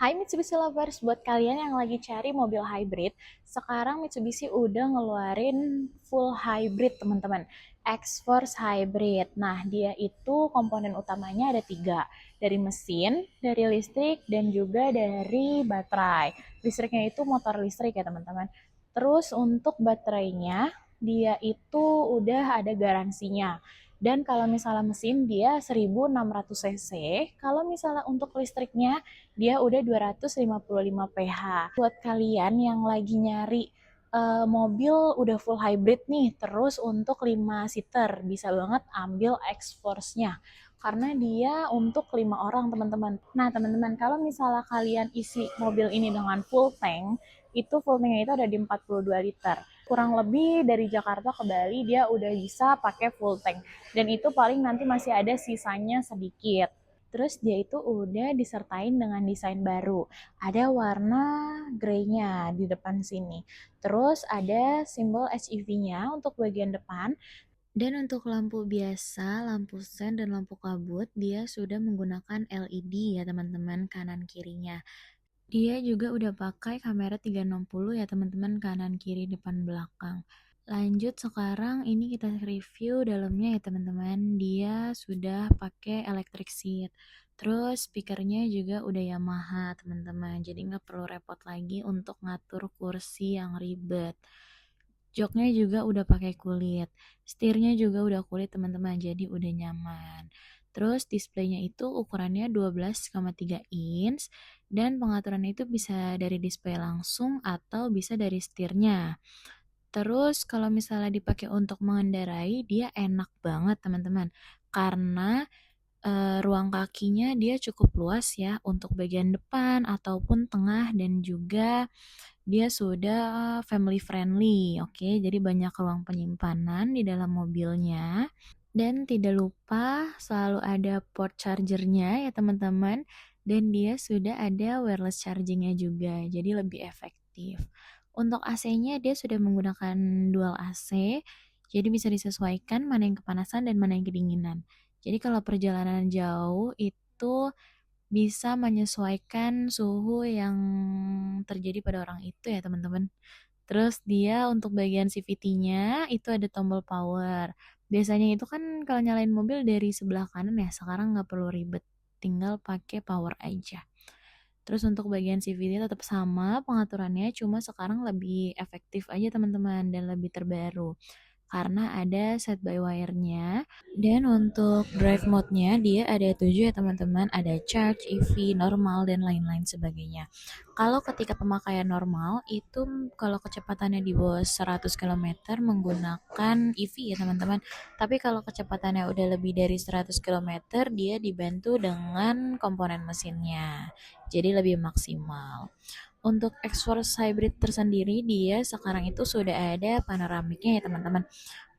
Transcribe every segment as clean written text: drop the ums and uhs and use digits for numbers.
Hai Mitsubishi Lovers, buat kalian yang lagi cari mobil hybrid, sekarang Mitsubishi udah ngeluarin full hybrid teman-teman, X-Force Hybrid. Nah, dia itu komponen utamanya ada tiga, dari mesin, dari listrik, dan juga dari baterai. Listriknya itu motor listrik ya teman-teman. Terus untuk baterainya, dia itu udah ada garansinya. Dan kalau misalnya mesin dia 1600 cc, kalau misalnya untuk listriknya dia udah 255 PH. Buat kalian yang lagi nyari mobil udah full hybrid nih, terus untuk 5 seater bisa banget ambil X-Force-nya karena dia untuk 5 orang teman-teman. Nah teman-teman, kalau misalnya kalian isi mobil ini dengan full tank, itu full tanknya itu ada di 42 liter. Kurang lebih dari Jakarta ke Bali dia udah bisa pakai full tank. Dan itu paling nanti masih ada sisanya sedikit. Terus dia itu udah disertain dengan desain baru. Ada warna grey-nya di depan sini. Terus ada simbol HEV-nya untuk bagian depan. Dan untuk lampu biasa, lampu sen dan lampu kabut, dia sudah menggunakan LED ya teman-teman kanan kirinya. Dia juga udah pakai kamera 360 ya teman-teman, kanan kiri depan belakang. Lanjut sekarang ini kita review dalamnya ya teman-teman. Dia sudah pakai electric seat. Terus speakernya juga udah Yamaha teman-teman. Jadi nggak perlu repot lagi untuk ngatur kursi yang ribet. Joknya juga udah pakai kulit. Setirnya juga udah kulit teman-teman. Jadi udah nyaman. Terus displaynya itu ukurannya 12,3 inch dan pengaturannya itu bisa dari display langsung atau bisa dari setirnya. Terus kalau misalnya dipakai untuk mengendarai, dia enak banget teman-teman. Karena ruang kakinya dia cukup luas ya untuk bagian depan ataupun tengah dan juga dia sudah family friendly. Oke, jadi banyak ruang penyimpanan di dalam mobilnya. Dan tidak lupa selalu ada port chargernya ya teman-teman. Dan dia sudah ada wireless chargingnya juga, jadi lebih efektif. Untuk AC-nya dia sudah menggunakan dual AC, jadi bisa disesuaikan mana yang kepanasan dan mana yang kedinginan. Jadi kalau perjalanan jauh itu bisa menyesuaikan suhu yang terjadi pada orang itu ya teman-teman. Terus dia untuk bagian CVT-nya itu ada tombol power. Biasanya itu kan kalau nyalain mobil dari sebelah kanan ya, sekarang nggak perlu ribet, tinggal pakai power aja. Terus untuk bagian CVT tetap sama pengaturannya, cuma sekarang lebih efektif aja teman-teman dan lebih terbaru karena ada set by wire-nya. Dan untuk drive mode-nya dia ada 7 ya teman-teman, ada charge, EV, normal, dan lain-lain sebagainya. Kalau ketika pemakaian normal itu kalau kecepatannya di bawah 100 km menggunakan EV ya teman-teman. Tapi kalau kecepatannya udah lebih dari 100 km dia dibantu dengan komponen mesinnya. Jadi lebih maksimal. Untuk X-Force Hybrid tersendiri dia sekarang itu sudah ada panoramiknya ya teman-teman.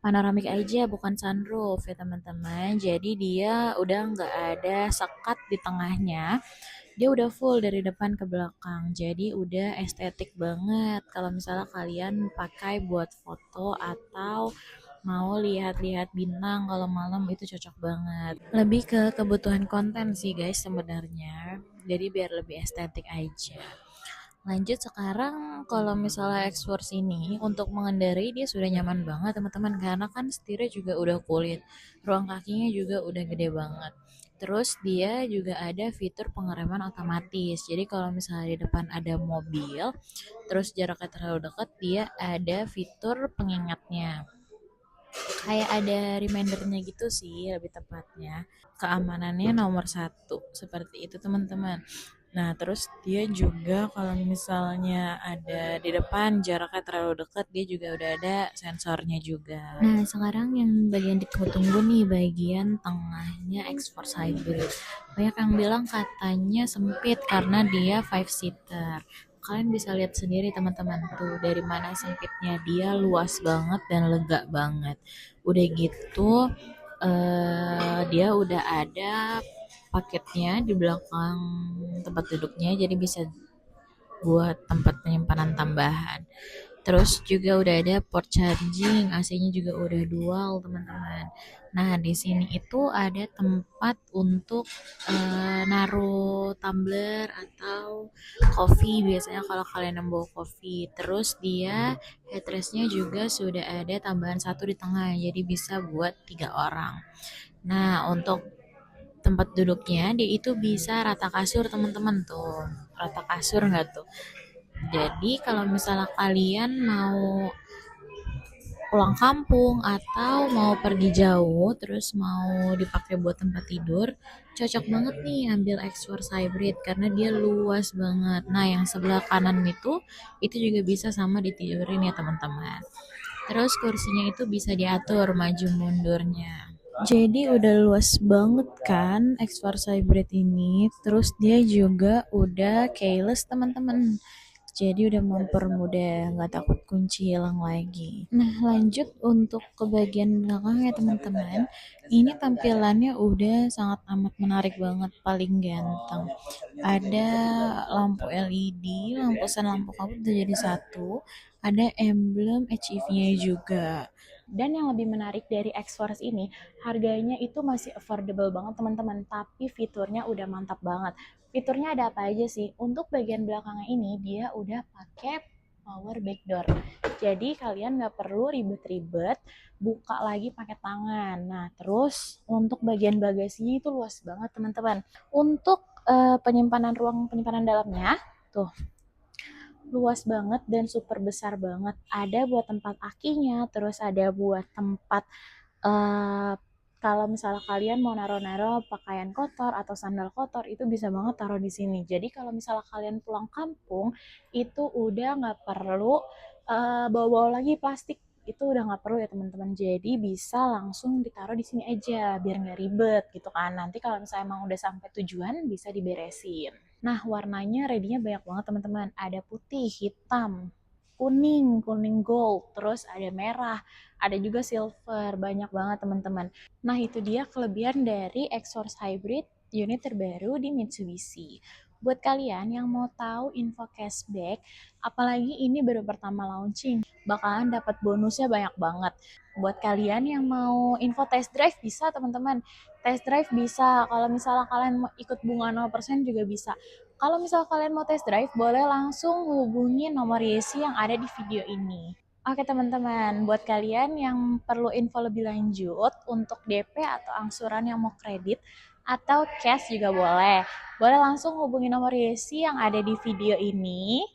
Panoramik aja bukan sunroof ya teman-teman. Jadi dia udah nggak ada sekat di tengahnya. Dia udah full dari depan ke belakang. Jadi udah estetik banget kalau misalnya kalian pakai buat foto atau mau lihat-lihat bintang kalau malam itu cocok banget. Lebih ke kebutuhan konten sih guys sebenarnya. Jadi biar lebih estetik aja. Lanjut sekarang kalau misalnya X-Force ini untuk mengendarai dia sudah nyaman banget teman-teman karena kan setirnya juga udah kulit, ruang kakinya juga udah gede banget. Terus dia juga ada fitur pengereman otomatis. Jadi kalau misalnya di depan ada mobil, terus jaraknya terlalu dekat, dia ada fitur pengingatnya. Kayak ada remindernya gitu sih lebih tepatnya. Keamanannya nomor satu seperti itu teman-teman. Nah, terus dia juga kalau misalnya ada di depan jaraknya terlalu dekat, dia juga udah ada sensornya juga. Nah, sekarang yang bagian ditunggu-tunggu nih, bagian tengahnya X-Force Hybrid. Banyak yang bilang katanya sempit karena dia 5 seater. Kalian bisa lihat sendiri teman-teman tuh dari mana sempitnya, dia luas banget dan lega banget. Udah gitu dia udah ada paketnya di belakang tempat duduknya jadi bisa buat tempat penyimpanan tambahan. Terus juga udah ada port charging, AC-nya juga udah dual, teman-teman. Nah, di sini itu ada tempat untuk naruh tumbler atau coffee biasanya kalau kalian yang bawa coffee. Terus dia headrestnya juga sudah ada tambahan satu di tengah, jadi bisa buat 3 orang. Nah, untuk tempat duduknya dia itu bisa rata kasur, teman-teman tuh. Rata kasur nggak tuh? Jadi kalau misalnya kalian mau pulang kampung atau mau pergi jauh terus mau dipakai buat tempat tidur, cocok banget nih ambil X-Force Hybrid karena dia luas banget. Nah, yang sebelah kanan itu juga bisa sama ditidurin ya, teman-teman. Terus kursinya itu bisa diatur maju mundurnya. Jadi udah luas banget kan X-Force Hybrid ini. Terus dia juga udah keyless, teman-teman. Jadi udah mempermudah, nggak takut kunci hilang lagi. Nah, lanjut untuk ke bagian belakang ya, teman-teman. Ini tampilannya udah sangat amat menarik banget, paling ganteng. Ada lampu LED, lampu sen, lampu kabut udah jadi satu. Ada emblem HEV-nya juga. Dan yang lebih menarik dari X-Force ini, harganya itu masih affordable banget, teman-teman. Tapi fiturnya udah mantap banget. Fiturnya ada apa aja sih? Untuk bagian belakangnya ini, dia udah pakai power backdoor. Jadi kalian nggak perlu ribet-ribet buka lagi pakai tangan. Nah, terus untuk bagian bagasinya itu luas banget, teman-teman. Untuk ruang penyimpanan dalamnya, tuh luas banget dan super besar banget. Ada buat tempat akinya, terus ada buat tempat uh, kalau misalnya kalian mau naruh-naruh pakaian kotor atau sandal kotor, itu bisa banget taruh di sini. Jadi kalau misalnya kalian pulang kampung, itu udah nggak perlu bawa-bawa lagi plastik. Itu udah nggak perlu ya, teman-teman. Jadi bisa langsung ditaruh di sini aja biar nggak ribet gitu kan. Nanti kalau misalnya emang udah sampai tujuan bisa diberesin. Nah, warnanya ready-nya banyak banget, teman-teman. Ada putih, hitam, kuning, kuning gold, terus ada merah, ada juga silver, banyak banget, teman-teman. Nah, itu dia kelebihan dari X-Force Hybrid unit terbaru di Mitsubishi. Buat kalian yang mau tahu info cashback, apalagi ini baru pertama launching, bakalan dapat bonusnya banyak banget. Buat kalian yang mau info test drive bisa, teman-teman. Test drive bisa, kalau misalnya kalian mau ikut bunga 0% juga bisa. Kalau misalnya kalian mau test drive, boleh langsung hubungi nomor Yesi yang ada di video ini. Oke, teman-teman, buat kalian yang perlu info lebih lanjut untuk DP atau angsuran yang mau kredit atau cash juga boleh. Boleh langsung hubungi nomor Yesi yang ada di video ini.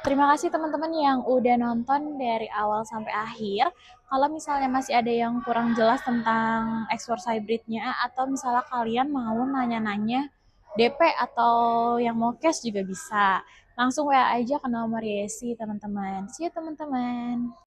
Terima kasih teman-teman yang udah nonton dari awal sampai akhir. Kalau misalnya masih ada yang kurang jelas tentang X-Force Hybrid-nya atau misalnya kalian mau nanya-nanya DP atau yang mau cash juga bisa. Langsung WA aja ke nomor Yesi, teman-teman. See you, teman-teman.